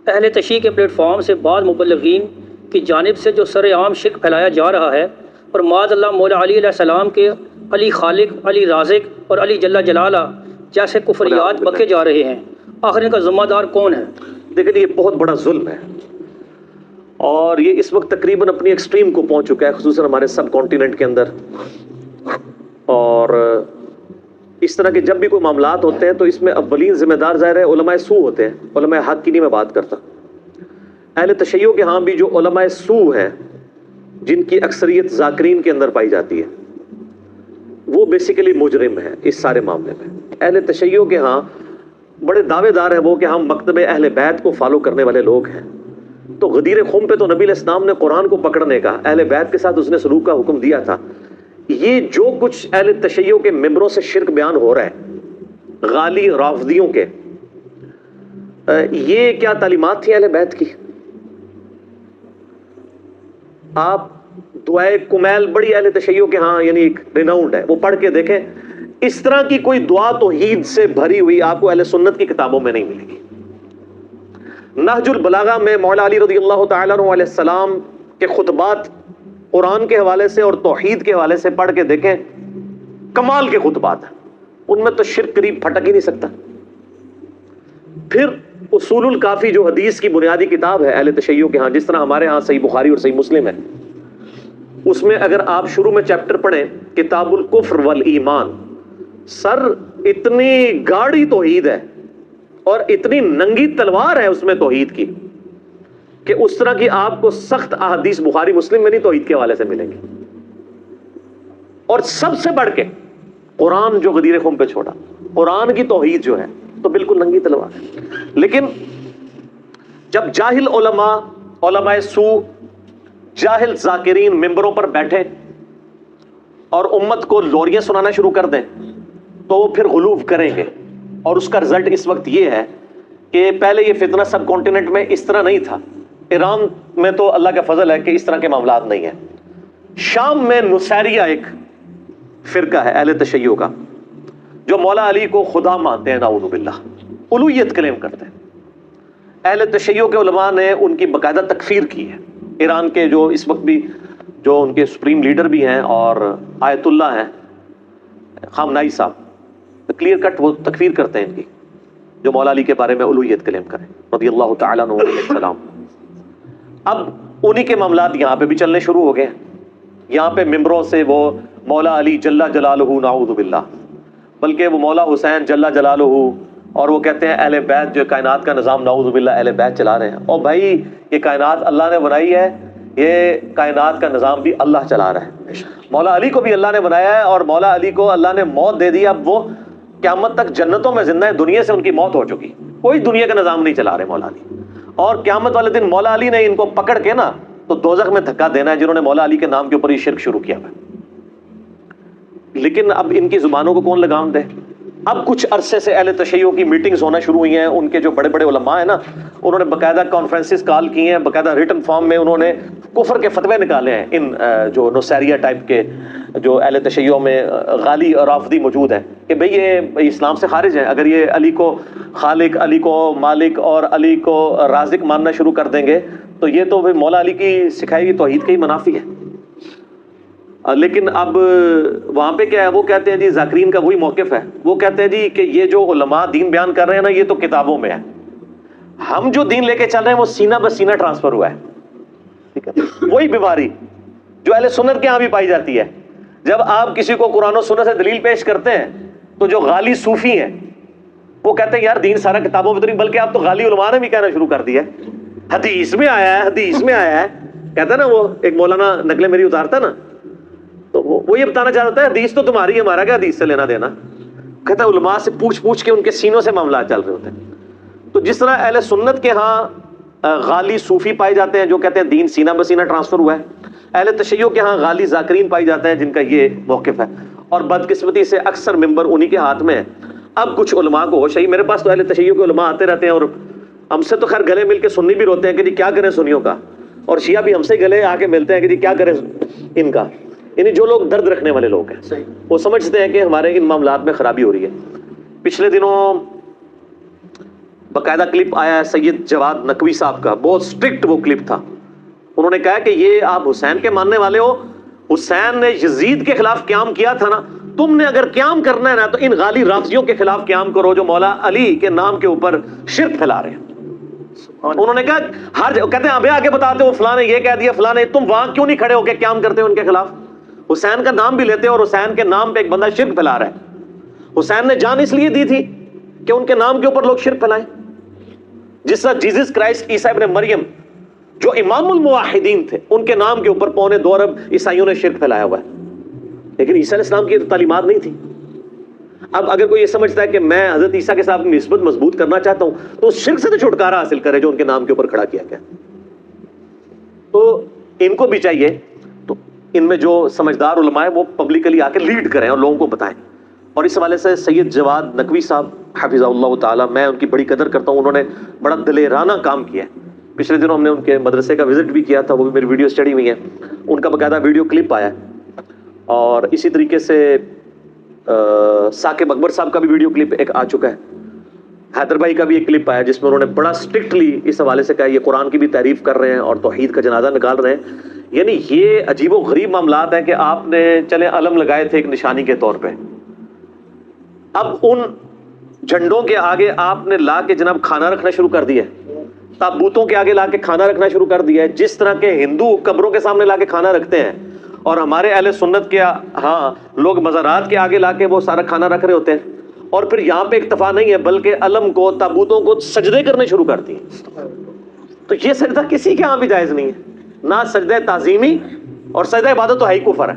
اہل تشیع کے plate form سے بعض مبلغین کی جانب سے جو سر عام شرک پھیلایا جا رہا ہے اور معاذ اللہ مولا علی علیہ السلام کے علی خالق، علی رازق اور علی جل جلالہ جیسے کفریات بکے جا رہے ہیں، آخر ان کا ذمہ دار کون ہے؟ دیکھیں یہ بہت بڑا ظلم ہے اور یہ اس وقت تقریباً اپنی ایکسٹریم کو پہنچ چکا ہے، خصوصاً ہمارے سب کانٹیننٹ کے اندر. اور اس طرح کے جب بھی کوئی معاملات ہوتے ہیں تو اس میں اولین ذمہ دار ظاہر ہے علماء سو ہوتے ہیں. علماء حق کی نہیں میں بات کرتا. اہل تشیع کے ہاں بھی جو علماء سو ہیں جن کی اکثریت ذاکرین کے اندر پائی جاتی ہے وہ بیسیکلی مجرم ہے اس سارے معاملے میں. اہل تشیع کے ہاں بڑے دعوے دار ہیں وہ کہ ہم مکتب اہل بیت کو فالو کرنے والے لوگ ہیں. تو غدیر خم پہ تو نبی علیہ السلام نے قرآن کو پکڑنے کا، اہل بیت کے ساتھ اس نے سلوک کا حکم دیا تھا. یہ جو کچھ اہل تشیع کے ممبروں سے شرک بیان ہو رہا ہے غالی رافضیوں کے، یہ کیا تعلیمات تھی اہل بیت کی؟ آپ دعائے کمیل بڑی اہل تشیع کے ہاں یعنی ایک ریناؤنڈ ہے، وہ پڑھ کے دیکھیں. اس طرح کی کوئی دعا توحید سے بھری ہوئی آپ کو اہل سنت کی کتابوں میں نہیں ملے گی. نہج البلاغہ میں مولا علی رضی اللہ تعالیٰ عنہ علیہ السلام کے خطبات قرآن کے حوالے سے اور توحید کے حوالے سے پڑھ کے دیکھیں، کمال کے خطبات ہیں، ان میں تو شرک قریب پھٹک ہی نہیں سکتا. پھر اصول الکافی جو حدیث کی بنیادی کتاب ہے اہل تشیع کے ہاں، جس طرح ہمارے ہاں صحیح بخاری اور صحیح مسلم ہے، اس میں اگر آپ شروع میں چیپٹر پڑھیں کتاب الکفر والایمان، سر اتنی گاڑی توحید ہے اور اتنی ننگی تلوار ہے اس میں توحید کی کہ اس طرح کی آپ کو سخت احادیث بخاری مسلم میں نہیں توحید کے حوالے سے ملیں گی. اور سب سے بڑھ کے قرآن جو غدیر خم پہ چھوڑا، قرآن کی توحید جو ہے تو بالکل ننگی تلوار ہے. لیکن جب جاہل علماء سو، جاہل ذاکرین ممبروں پر بیٹھے اور امت کو لوریاں سنانا شروع کر دیں تو وہ پھر غلوف کریں گے. اور اس کا رزلٹ اس وقت یہ ہے کہ پہلے یہ فتنہ سب کانٹیننٹ میں اس طرح نہیں تھا. ایران میں تو اللہ کا فضل ہے کہ اس طرح کے معاملات نہیں ہیں. شام میں نصیریہ ایک فرقہ ہے اہل تشیع کا جو مولا علی کو خدا مانتے ہیں، نعوذ باللہ، الوہیت کلیم کرتے ہیں. اہل تشیع کے علماء نے ان کی باقاعدہ تکفیر کی ہے. ایران کے جو اس وقت بھی جو ان کے سپریم لیڈر بھی ہیں اور آیت اللہ ہیں خامنائی صاحب، کلیئر کٹ وہ تکفیر کرتے ہیں ان کی، جو مولا علی کے بارے میں الوہیت کلیم کریں رضی اللہ تعالیٰ عنہ علیہ السلام. اب انہی کے معاملات یہاں پہ بھی چلنے شروع ہو گئے ہیں. یہاں پہ ممبروں سے وہ مولا علی جل جلالہ نعوذ باللہ، بلکہ وہ مولا حسین جل جلالہ، اور وہ کہتے ہیں اہل بیت جو کائنات کا نظام نعوذ باللہ اہل بیت چلا رہے ہیں. اور بھائی یہ کائنات اللہ نے بنائی ہے، یہ کائنات کا نظام بھی اللہ چلا رہا ہے. مولا علی کو بھی اللہ نے بنایا ہے اور مولا علی کو اللہ نے موت دے دی. اب وہ قیامت تک جنتوں میں زندہ ہے، دنیا سے ان کی موت ہو چکی، کوئی دنیا کا نظام نہیں چلا رہے مولا علی. اور قیامت والے دن مولا علی نے ان کو پکڑ کے نا تو دوزخ میں دھکا دینا ہے جنہوں نے مولا علی کے نام کے اوپر یہ شرک شروع کیا ہے. لیکن اب ان کی زبانوں کو کون لگام دے؟ اب کچھ عرصے سے اہل تشیع کی میٹنگز ہونا شروع ہوئی ہیں. ان کے جو بڑے بڑے علماء ہیں نا، انہوں نے باقاعدہ کانفرنسز کال کی ہیں، باقاعدہ ریٹن فارم میں انہوں نے کفر کے فتوے نکالے ہیں ان جو نصیریہ ٹائپ کے جو اہل تشیع میں غالی اور رافضی موجود ہیں کہ بھئی یہ اسلام سے خارج ہے. اگر یہ علی کو خالق، علی کو مالک اور علی کو رازق ماننا شروع کر دیں گے تو یہ تو مولا علی کی سکھائی ہوئی توحید کا ہی منافی ہے. لیکن اب وہاں پہ کیا ہے، وہ کہتے ہیں جی ذاکرین کا وہی موقف ہے، وہ کہتے ہیں جی کہ یہ جو علماء دین بیان کر رہے ہیں نا یہ تو کتابوں میں ہے، ہم جو دین لے کے چل رہے ہیں وہ سینہ بسینہ ٹرانسفر ہوا ہے. ٹھیک ہے، وہی بیماری جو اہل سنت کے ہاں بھی پائی جاتی ہے. جب آپ کسی کو قرآن و سنت سے دلیل پیش کرتے ہیں تو جو غالی صوفی ہیں وہ کہتے ہیں یار دین سارا کتابوں میں تو نہیں، بلکہ آپ تو غالی علماء نے بھی کہنا شروع کر دیا ہے حدیث میں آیا ہے، حدیث میں آیا ہے. کہتا ہے نا وہ ایک مولانا نقلیں میری اتارتا نا تو وہ یہ بتانا چاہ رہا ہے حدیث تو تمہاری ہے، ہمارا کیا حدیث سے لینا دینا. کہتا ہے علماء سے پوچھ کے ان کے سینوں سے معاملات چل رہے ہوتے ہیں. تو جس طرح اہل سنت کے ہاں غالی صوفی پائے جاتے ہیں جو کہتے ہیں دین سینہ بسینہ ٹرانسفر ہوا ہے، اہل تشیع کے ہاں غالی ذاکرین پائی جاتے ہیں جن کا یہ موقف ہے. اور بدقسمتی سے اکثر ممبر انہی کے ہاتھ میں ہے. اب کچھ علماء کو ہوش ہے، میرے پاس تو اہل تشیع کے علماء آتے رہتے ہیں اور ہم سے تو خیر گلے مل کے سنی بھی روتے ہیں کہ جی کیا کریں سنیوں کا، اور شیعہ بھی ہم سے گلے آ کے ملتے ہیں کہ جی کیا کریں ان کا. یعنی جو لوگ درد رکھنے والے لوگ ہیں وہ سمجھتے ہیں کہ ہمارے ان معاملات میں خرابی ہو رہی ہے. پچھلے دنوں باقاعدہ کلپ آیا ہے سید جواد نقوی صاحب کا، بہت سٹرکٹ وہ کلپ تھا. انہوں نے کہا کہ یہ آپ حسین کے ماننے والے ہو، حسین نے یزید کے خلاف قیام کیا تھا نا، تم نے اگر قیام کرنا ہے نا تو ان غالی رافضیوں کے خلاف قیام کرو جو مولا علی کے نام کے اوپر شرک پھیلا رہے ہیں. انہوں نے کہا ہر کہتے ہیں ابھی آگے بتاتے ہو فلاں نے یہ کہہ دیا، فلاں نے، تم وہاں کیوں نہیں کھڑے ہو کے قیام کرتے ہو ان کے خلاف؟ حسین کا نام بھی لیتے ہو اور حسین کے نام پہ ایک بندہ شرک پھیلا رہا ہے. حسین نے جان اس لیے دی تھی کہ ان کے نام کے اوپر لوگ شرک پھیلائیں. جس طرح جیزس کرائسٹ عیسیٰ ابن مریم جو امام الموحدین تھے، ان کے نام کے اوپر 2.25 ارب عیسائیوں نے شرک پھیلایا ہوا ہے، لیکن عیسیٰ علیہ السلام کی تعلیمات نہیں تھی. اب اگر کوئی یہ سمجھتا ہے کہ میں حضرت عیسیٰ کے ساتھ نسبت مضبوط کرنا چاہتا ہوں تو اس شرک سے تو چھٹکارا حاصل کرے جو ان کے نام کے اوپر کھڑا کیا گیا. تو ان کو بھی چاہیے، تو ان میں جو سمجھدار علماء ہیں وہ پبلکلی آ کے لیڈ کریں اور لوگوں کو بتائیں. اور اس حوالے سے سید جواد نقوی صاحب حفظہ اللہ تعالی، میں ان کی بڑی قدر کرتا ہوں، انہوں نے بڑا دلیرانہ کام کیا ہے. پچھلے دنوں ہم نے ان کے مدرسے کا وزٹ بھی کیا تھا، وہ بھی میری ویڈیوز چڑھی ہوئی ہیں، ان کا باقاعدہ ویڈیو کلپ آیا ہے. اور اسی طریقے سے ثاقب اکبر صاحب کا بھی ویڈیو کلپ ایک آ چکا ہے. حیدر بھائی کا بھی ایک کلپ آیا جس میں انہوں نے بڑا اسٹرکٹلی اس حوالے سے کہا یہ قرآن کی بھی تعریف کر رہے ہیں اور توحید کا جنازہ نکال رہے ہیں. یعنی یہ عجیب و غریب معاملات ہیں کہ آپ نے چلے علم لگائے تھے ایک نشانی کے طور پہ، اب ان جھنڈوں کے آگے آپ نے لا کے جناب کھانا رکھنا شروع کر دیا ہے، تابوتوں کے آگے لا کے کھانا رکھنا شروع کر دیا ہے. جس طرح کے ہندو قبروں کے سامنے لا کے کھانا رکھتے ہیں اور ہمارے اہل سنت کے ہاں لوگ مزارات کے آگے لا کے وہ سارا کھانا رکھ رہے ہوتے ہیں. اور پھر یہاں پہ اکتفا نہیں ہے بلکہ علم کو، تابوتوں کو سجدے کرنے شروع کرتی ہیں. تو یہ سجدہ کسی کے ہاں بھی جائز نہیں ہے، نہ سجدہ تعظیمی، اور سجدہ عبادت تو ہے ہی کفر ہے.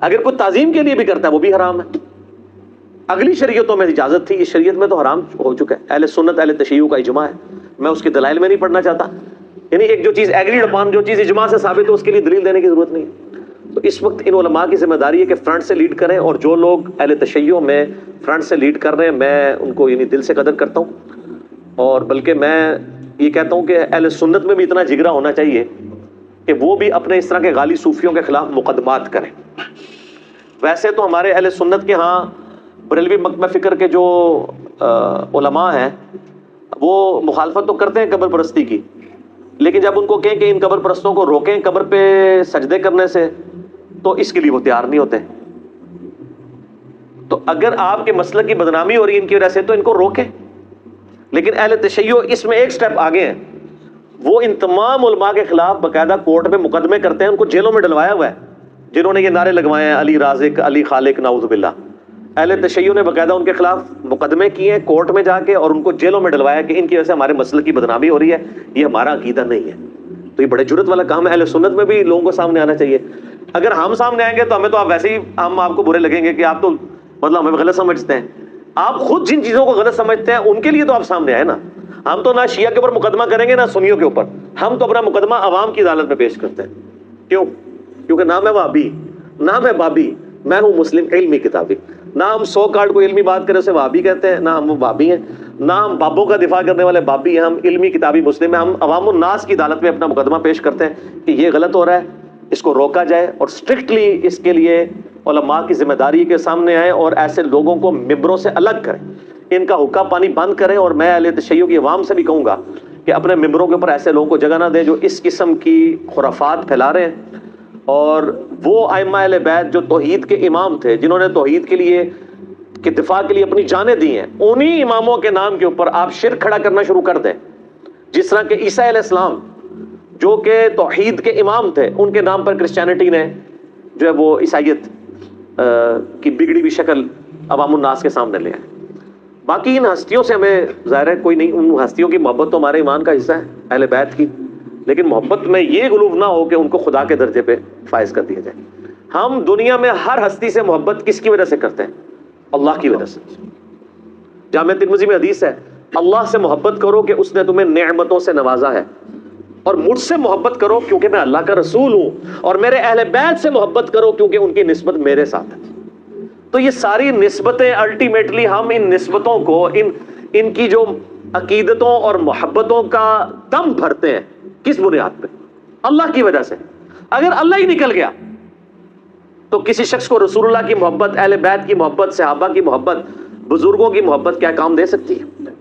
اگر کوئی تعظیم کے لیے بھی کرتا ہے وہ بھی حرام ہے. اگلی شریعتوں میں اجازت تھی، اس شریعت میں تو حرام ہو چکا ہے. اہل سنت اہل تشیع کا اجماع ہے، میں اس کے دلائل میں نہیں پڑھنا چاہتا. یعنی ایک جو چیز ایگریڈ اپان، جو چیز اجماع سے ثابت ہو، اس کے لیے دلیل دینے کی ضرورت نہیں ہے. تو اس وقت ان علماء کی ذمہ داری ہے کہ فرنٹ سے لیڈ کریں، اور جو لوگ اہل تشیع میں فرنٹ سے لیڈ کر رہے ہیں میں ان کو یعنی دل سے قدر کرتا ہوں. اور بلکہ میں یہ کہتا ہوں کہ اہل سنت میں بھی اتنا جگرا ہونا چاہیے کہ وہ بھی اپنے اس طرح کے غالی صوفیوں کے خلاف مقدمات کریں. ویسے تو ہمارے اہل سنت کے ہاں بریلوی مکتبہ فکر کے جو علماء ہیں وہ مخالفت تو کرتے ہیں قبر پرستی کی، لیکن جب ان کو کہیں کہ ان قبر پرستوں کو روکیں قبر پہ سجدے کرنے سے تو اس کے لیے وہ تیار نہیں ہوتے. تو اگر آپ کے مسلک کی بدنامی ہو رہی ہے ان کی وجہ سے تو ان کو روکیں. لیکن اہل تشیع اس میں ایک سٹیپ آگے ہیں، وہ ان تمام علماء کے خلاف باقاعدہ کورٹ میں مقدمے کرتے ہیں، ان کو جیلوں میں ڈلوایا ہوا ہے جنہوں نے یہ نعرے لگوائے ہیں علی رازق، علی خالق، نعوذ باللہ. اہل تشیع نے باقاعدہ ان کے خلاف مقدمے کیے ہیں کورٹ میں جا کے، اور ان کو جیلوں میں ڈلوایا کہ ان کی وجہ سے ہمارے مسلک کی بدنامی ہو رہی ہے، یہ ہمارا عقیدہ نہیں ہے. تو یہ بڑے جرت والا کام ہے. اہل سنت میں بھی لوگوں کو سامنے آنا چاہیے. اگر ہم سامنے آئیں گے تو ہمیں تو آپ ویسے ہی ہم آپ کو برے لگیں گے کہ آپ تو مطلب ہمیں غلط سمجھتے ہیں. آپ خود جن چیزوں کو غلط سمجھتے ہیں ان کے لیے تو آپ سامنے آئے نا. ہم تو نہ شیعہ کے اوپر مقدمہ کریں گے نہ سنیوں کے اوپر، ہم تو اپنا مقدمہ عوام کی عدالت میں پیش کرتے ہیں. کیوں؟ کیونکہ نہ میں وہابی، نہ میں بابی، میں ہوں مسلم علمی کتابی. نہ ہم 100 کارڈ کوئی علمی بات کرے اسے وہابی کہتے ہیں، نہ ہم وہ بابی ہیں، نہ ہم بابوں کا دفاع کرنے والے بابی ہیں. ہم علمی کتابی مسلم ہیں. ہم عوام الناس کی عدالت میں اپنا مقدمہ پیش کرتے ہیں کہ یہ غلط ہو رہا ہے، اس کو روکا جائے. اور اسٹرکٹلی اس کے لیے علماء کی ذمہ داری کے سامنے آئیں اور ایسے لوگوں کو ممبروں سے الگ کریں، ان کا حقہ پانی بند کریں. اور میں اہل تشیع کی عوام سے بھی کہوں گا کہ اپنے ممبروں کے اوپر ایسے لوگوں کو جگہ نہ دیں جو اس قسم کی خرافات پھیلا رہے ہیں. اور وہ ائمہ اہل بیت جو توحید کے امام تھے، جنہوں نے توحید کے لیے کے دفاع کے لیے اپنی جانیں دی ہیں، انہی اماموں کے نام کے اوپر آپ شرک کھڑا کرنا شروع کر دیں. جس طرح کہ عیسیٰ علیہ السلام جو کہ توحید کے امام تھے، ان کے نام پر کرسچینٹی نے جو ہے وہ عیسائیت کی بگڑی ہوئی شکل عوام الناس کے سامنے لے آئے. باقی ان ہستیوں سے ہمیں ظاہر ہے کوئی نہیں، ان ہستیوں کی محبت تو ہمارے ایمان کا حصہ ہے اہل بیت کی، لیکن محبت میں یہ غلوف نہ ہو کہ ان کو خدا کے درجے پہ فائز کر دیا جائے. ہم دنیا میں ہر ہستی سے محبت کس کی وجہ سے کرتے ہیں؟ اللہ کی وجہ سے. جامع ترمذی میں حدیث ہے، اللہ سے محبت کرو کہ اس نے تمہیں نعمتوں سے نوازا ہے، اور مجھ سے محبت کرو کیونکہ میں اللہ کا رسول ہوں، اور میرے اہل بیت سے محبت کرو کیونکہ ان کی نسبت میرے ساتھ ہے. تو یہ ساری نسبتیں الٹیمیٹلی ہم ان نسبتوں کو ان کی جو عقیدتوں اور محبتوں کا دم بھرتے ہیں کس بنیاد پہ؟ اللہ کی وجہ سے. اگر اللہ ہی نکل گیا تو کسی شخص کو رسول اللہ کی محبت، اہل بیت کی محبت، صحابہ کی محبت، بزرگوں کی محبت کیا کام دے سکتی ہے؟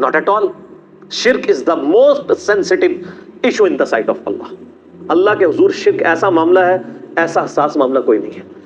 Not at all. Shirk is the most sensitive issue in the sight of Allah. اللہ کے حضور شرک ایسا معاملہ ہے, ایسا حساس معاملہ کوئی نہیں ہے.